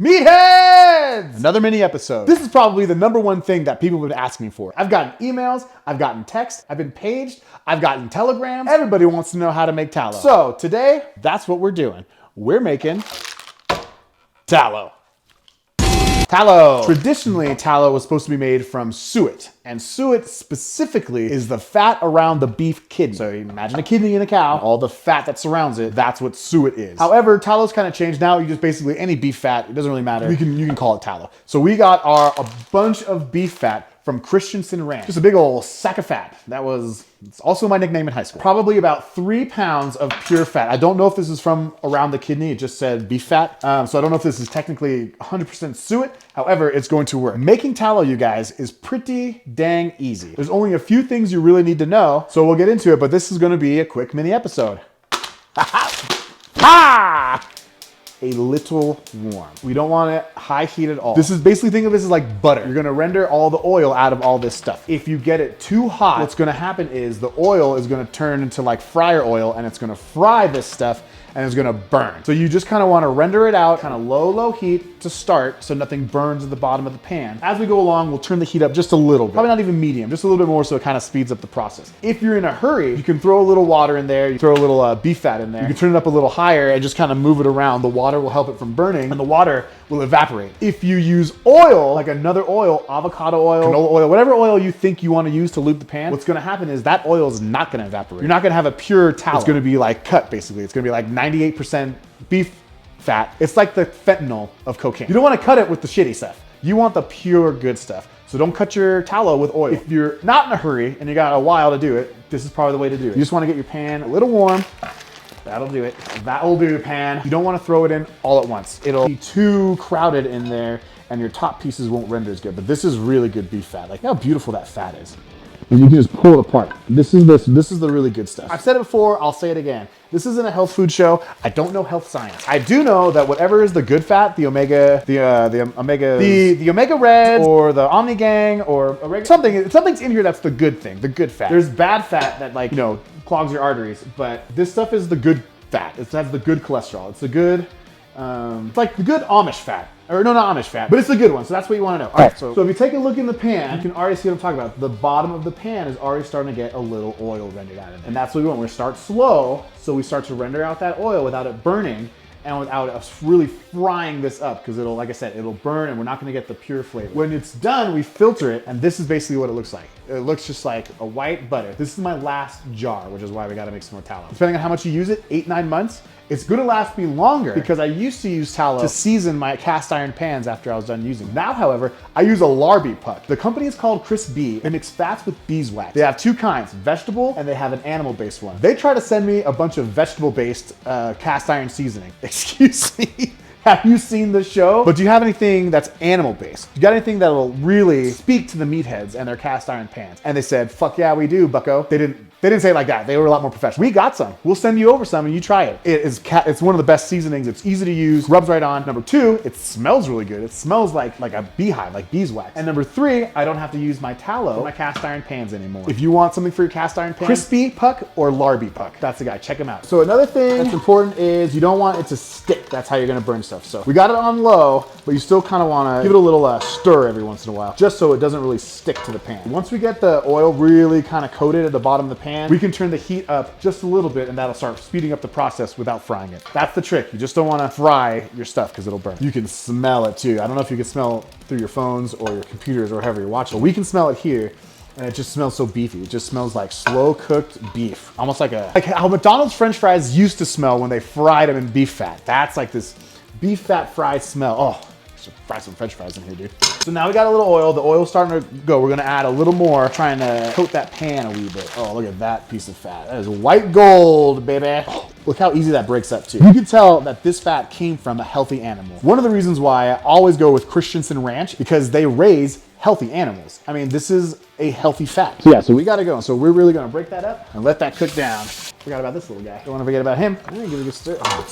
Meatheads! Another mini episode. This is probably the #1 thing that people have been asking me for. I've gotten emails, I've gotten texts, I've been paged, I've gotten telegrams. Everybody wants to know how to make tallow. So today, that's what we're doing. We're making tallow. Tallow. Traditionally, tallow was supposed to be made from suet. And suet specifically is the fat around the beef kidney. So you imagine a kidney in a cow, all the fat that surrounds it, that's what suet is. However, tallow's kind of changed now. You just basically, any beef fat, it doesn't really matter. You can call it tallow. So we got a bunch of beef fat from Christensen Ranch. Just a big old sack of fat. It's also my nickname in high school. Probably about 3 pounds of pure fat. I don't know if this is from around the kidney. It just said beef fat. So I don't know if this is technically 100% suet. However, it's going to work. Making tallow, you guys, is pretty dang easy. There's only a few things you really need to know. So we'll get into it, but this is gonna be a quick mini episode. Ha! A little warm. We don't want it high heat at all. This is basically, think of this as like butter. You're gonna render all the oil out of all this stuff. If you get it too hot, what's gonna happen is the oil is gonna turn into like fryer oil and it's gonna fry this stuff and it's gonna burn. So you just kind of wanna render it out, kind of low heat to start so nothing burns at the bottom of the pan. As we go along, we'll turn the heat up just a little bit. Probably not even medium, just a little bit more so it kind of speeds up the process. If you're in a hurry, you can throw a little water in there, you throw a little beef fat in there, you can turn it up a little higher and just kind of move it around. The water will help it from burning and the water will evaporate. If you use oil, like another oil, avocado oil, canola oil, whatever oil you think you wanna use to lube the pan, what's gonna happen is that oil is not gonna evaporate. You're not gonna have a pure tallow. It's gonna be like cut, basically. It's gonna be like 98% beef fat. It's like the fentanyl of cocaine. You don't want to cut it with the shitty stuff. You want the pure good stuff. So don't cut your tallow with oil. If you're not in a hurry and you got a while to do it, this is probably the way to do it. You just want to get your pan a little warm. That'll do it. That'll do the pan. You don't want to throw it in all at once. It'll be too crowded in there and your top pieces won't render as good. But this is really good beef fat. Like, how beautiful that fat is. And you can just pull it apart. This is the really good stuff. I've said it before, I'll say it again. This isn't a health food show. I don't know health science. I do know that whatever is the good fat, the omega red or the omni gang or something's in here that's the good thing, the good fat. There's bad fat that, like, clogs your arteries, but this stuff is the good fat. It has the good cholesterol. It's the good, it's like the good Amish fat. Or no, not Amish fat, but it's the good one, so that's what you want to know. All right, so if you take a look in the pan, you can already see what I'm talking about. The bottom of the pan is already starting to get a little oil rendered out of it. And that's what we want. We're gonna start slow, so we start to render out that oil without it burning and without us really frying this up, because it'll, like I said, it'll burn and we're not gonna get the pure flavor. When it's done, we filter it, and this is basically what it looks like. It looks just like a white butter. This is my last jar, which is why we gotta make some more tallow. Depending on how much you use it, 8-9 months, it's gonna last me longer because I used to use tallow to season my cast iron pans after I was done using them. Now, however, I use a larby puck. The company is called Chris B. They mix fats with beeswax. They have 2 kinds, vegetable and they have an animal-based one. They try to send me a bunch of vegetable-based cast iron seasoning. Excuse me. Have you seen the show? But do you have anything that's animal-based? You got anything that will really speak to the meatheads and their cast iron pans? And they said, fuck yeah, we do, bucko. They didn't say it like that. They were a lot more professional. We got some. We'll send you over some and you try it. It's one of the best seasonings. It's easy to use, rubs right on. Number 2, it smells really good. It smells like a beehive, like beeswax. And number 3, I don't have to use my tallow for my cast iron pans anymore. If you want something for your cast iron pan, Crispy Puck or Larby Puck. That's the guy. Check him out. So another thing that's important is you don't want it to stick. That's how you're gonna burn stuff. So we got it on low, but you still kind of want to give it a little stir every once in a while, just so it doesn't really stick to the pan. Once we get the oil really kind of coated at the bottom of the pan, we can turn the heat up just a little bit and that'll start speeding up the process without frying it. That's the trick. You just don't want to fry your stuff because it'll burn. You can smell it too. I don't know if you can smell through your phones or your computers or however you're watching, but we can smell it here. And it just smells so beefy. It just smells like slow cooked beef. Almost like how McDonald's French fries used to smell when they fried them in beef fat. That's like this beef fat fried smell. Oh, I should fry some French fries in here, dude. So now we got a little oil. The oil's starting to go. We're gonna add a little more, trying to coat that pan a wee bit. Oh, look at that piece of fat. That is white gold, baby. Oh, look how easy that breaks up too. You can tell that this fat came from a healthy animal. One of the reasons why I always go with Christensen Ranch, because they raise healthy animals. I mean, this is a healthy fat. So yeah, so we got to go. So we're really going to break that up and let that cook down. Forgot about this little guy. Don't want to forget about him. I'm gonna give it a good stir. Oh, it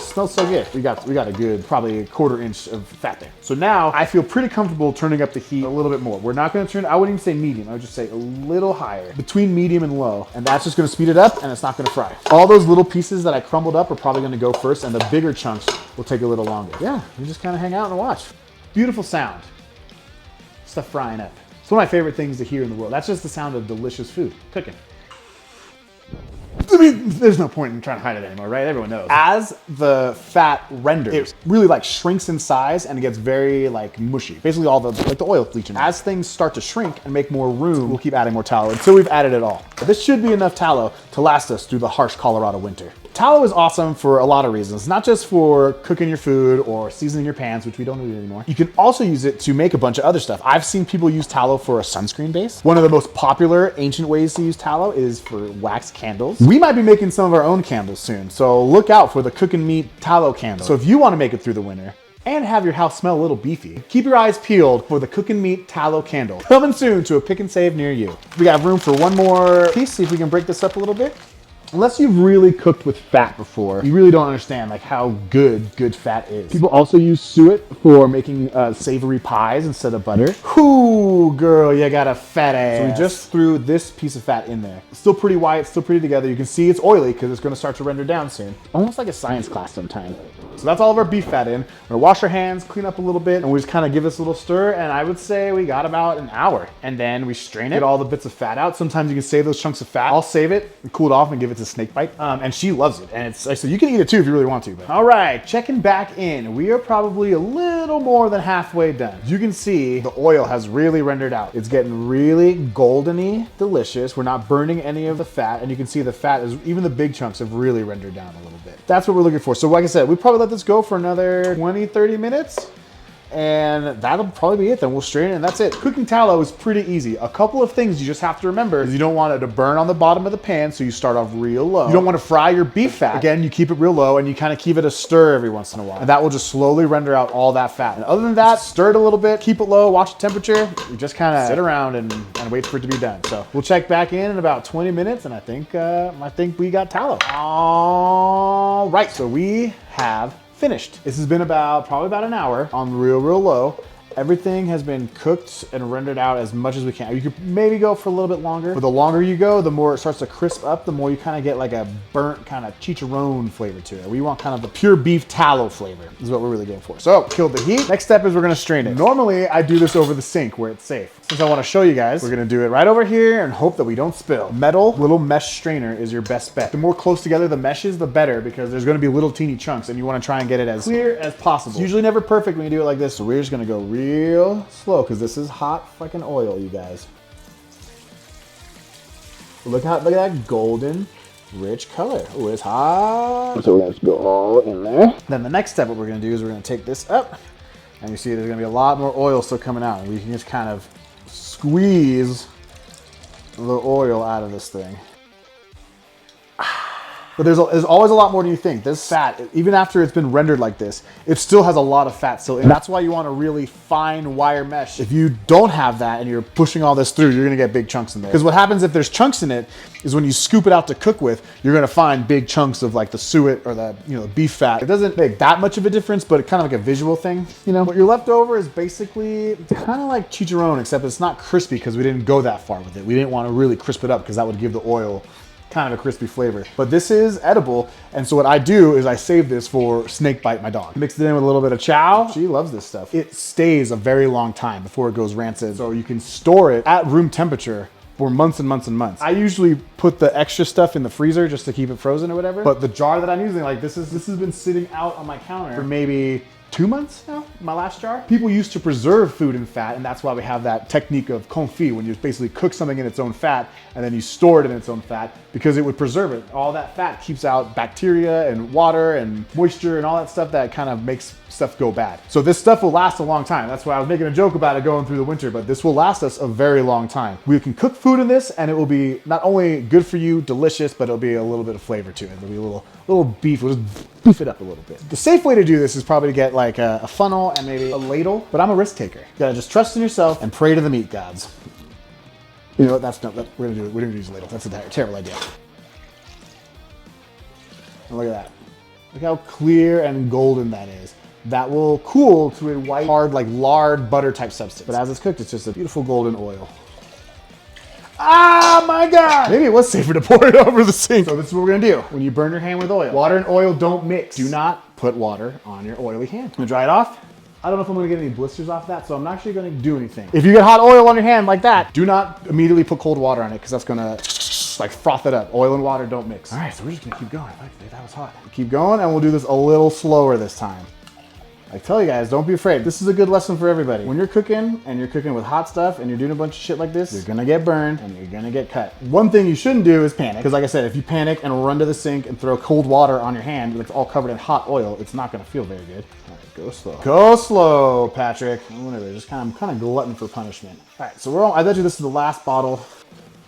smells so good. We got a good, probably a 1/4 inch of fat there. So now I feel pretty comfortable turning up the heat a little bit more. We're not gonna turn, I wouldn't even say medium. I would just say a little higher, between medium and low. And that's just gonna speed it up and it's not gonna fry. All those little pieces that I crumbled up are probably gonna go first and the bigger chunks will take a little longer. Yeah, we just kind of hang out and watch. Beautiful sound. Stuff frying up. It's one of my favorite things to hear in the world. That's just the sound of delicious food, cooking. I mean, there's no point in trying to hide it anymore, right? Everyone knows. As the fat renders, it really like shrinks in size and it gets very like mushy. Basically all the, like the oil bleaching. As things start to shrink and make more room, we'll keep adding more tallow until we've added it all. But this should be enough tallow to last us through the harsh Colorado winter. Tallow is awesome for a lot of reasons, not just for cooking your food or seasoning your pans, which we don't do anymore. You can also use it to make a bunch of other stuff. I've seen people use tallow for a sunscreen base. One of the most popular ancient ways to use tallow is for wax candles. We might be making some of our own candles soon, so look out for the cooking meat tallow candle. So if you want to make it through the winter and have your house smell a little beefy, keep your eyes peeled for the cooking meat tallow candle. Coming soon to a pick and save near you. We got room for one more piece. See if we can break this up a little bit. Unless you've really cooked with fat before, you really don't understand like how good fat is. People also use suet for making savory pies instead of butter. Ooh, girl, you got a fat ass. So we just threw this piece of fat in there. It's still pretty white, still pretty together. You can see it's oily because it's gonna start to render down soon. Almost like a science class sometime. So that's all of our beef fat in. We're gonna wash our hands, clean up a little bit, and we just kind of give this a little stir, and I would say we got about an hour. And then we strain it, get all the bits of fat out. Sometimes you can save those chunks of fat. I'll save it and cool it off and give it to Snakebite. And she loves it. And it's so you can eat it too if you really want to. But. All right, checking back in. We are probably a little more than halfway done. You can see the oil has really rendered out. It's getting really goldeny delicious. We're not burning any of the fat. And you can see the fat is, even the big chunks have really rendered down a little bit. That's what we're looking for. So like I said, we probably let this go for another 20, 30 minutes. And that'll probably be it. Then we'll strain it and that's it. Cooking tallow is pretty easy. A couple of things you just have to remember is you don't want it to burn on the bottom of the pan, so you start off real low. You don't want to fry your beef fat. Again, you keep it real low and you kind of keep it a stir every once in a while. And that will just slowly render out all that fat. And other than that, stir it a little bit, keep it low, watch the temperature. You just kind of sit around and wait for it to be done. So we'll check back in about 20 minutes and I think we got tallow. All right, so we have finished. This has been probably about an hour on real low. Everything has been cooked and rendered out as much as we can. You could maybe go for a little bit longer, but the longer you go, the more it starts to crisp up, the more you kind of get like a burnt kind of chicharron flavor to it. We want kind of the pure beef tallow flavor is what we're really going for. So killed the heat. Next step is we're gonna strain it. Normally I do this over the sink where it's safe. Since I want to show you guys, we're gonna do it right over here and hope that we don't spill. Metal little mesh strainer is your best bet. The more close together the mesh is, the better, because there's gonna be little teeny chunks and you want to try and get it as clear as possible. It's usually never perfect when you do it like this, so we're just gonna go real slow because this is hot fucking oil, you guys. Look at that golden rich color. Oh, it's hot. So let's go all in there. Then the next step, what we're gonna do is we're gonna take this up, and you see there's gonna be a lot more oil still coming out. We can just kind of squeeze the oil out of this thing. But there's always a lot more than you think. This fat, even after it's been rendered like this, it still has a lot of fat still in it. That's why you want a really fine wire mesh. If you don't have that and you're pushing all this through, you're gonna get big chunks in there. Because what happens if there's chunks in it is when you scoop it out to cook with, you're gonna find big chunks of like the suet or the beef fat. It doesn't make that much of a difference, but it's kind of like a visual thing. What you're left over is basically kind of like chicharron, except it's not crispy because we didn't go that far with it. We didn't want to really crisp it up because that would give the oil kind of a crispy flavor. But this is edible, and so what I do is I save this for Snakebite, my dog. Mix it in with a little bit of chow. She loves this stuff. It stays a very long time before it goes rancid, so you can store it at room temperature for months and months and months. I usually put the extra stuff in the freezer just to keep it frozen or whatever, but the jar that I'm using, like this has been sitting out on my counter for maybe 2 months now, my last jar. People used to preserve food in fat, and that's why we have that technique of confit, when you basically cook something in its own fat and then you store it in its own fat, because it would preserve it. All that fat keeps out bacteria and water and moisture and all that stuff that kind of makes stuff go bad. So this stuff will last a long time. That's why I was making a joke about it going through the winter, but this will last us a very long time. We can cook food in this and it will be not only good for you, delicious, but it'll be a little bit of flavor to it. There'll be a little beef. We'll just beef it up a little bit. The safe way to do this is probably to get like a funnel and maybe a ladle, but I'm a risk taker. You gotta just trust in yourself and pray to the meat gods. You know what, we're gonna use a ladle. That's a terrible idea. And look at that. Look how clear and golden that is. That will cool to a white, hard, like lard butter type substance. But as it's cooked, it's just a beautiful golden oil. Ah, my God! Maybe it was safer to pour it over the sink. So this is what we're gonna do. When you burn your hand with oil, water and oil don't mix. Do not put water on your oily hand. I'm gonna dry it off. I don't know if I'm gonna get any blisters off that, so I'm not actually gonna do anything. If you get hot oil on your hand like that, do not immediately put cold water on it, because that's gonna like froth it up. Oil and water don't mix. All right, so we're just gonna keep going. That was hot. Keep going, and we'll do this a little slower this time. I tell you guys, don't be afraid. This is a good lesson for everybody. When you're cooking and you're cooking with hot stuff and you're doing a bunch of shit like this, you're gonna get burned and you're gonna get cut. One thing you shouldn't do is panic. Because like I said, if you panic and run to the sink and throw cold water on your hand, it's all covered in hot oil, it's not gonna feel very good. All right, go slow. Go slow, Patrick. Whatever, I'm kind of glutton for punishment. All right, so I bet you this is the last bottle.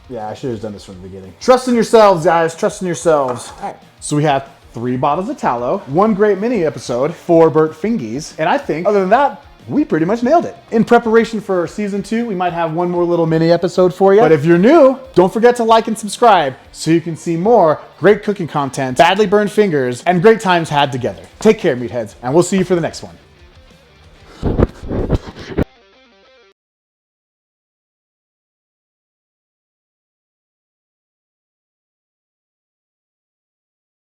Yeah, I should have done this from the beginning. Trust in yourselves, guys, trust in yourselves. All right, so we have 3 bottles of tallow, 1 great mini episode, 4 burnt fingies, and I think, other than that, we pretty much nailed it. In preparation for season 2, we might have 1 more little mini episode for you. But if you're new, don't forget to like and subscribe so you can see more great cooking content, badly burned fingers, and great times had together. Take care, meatheads, and we'll see you for the next one.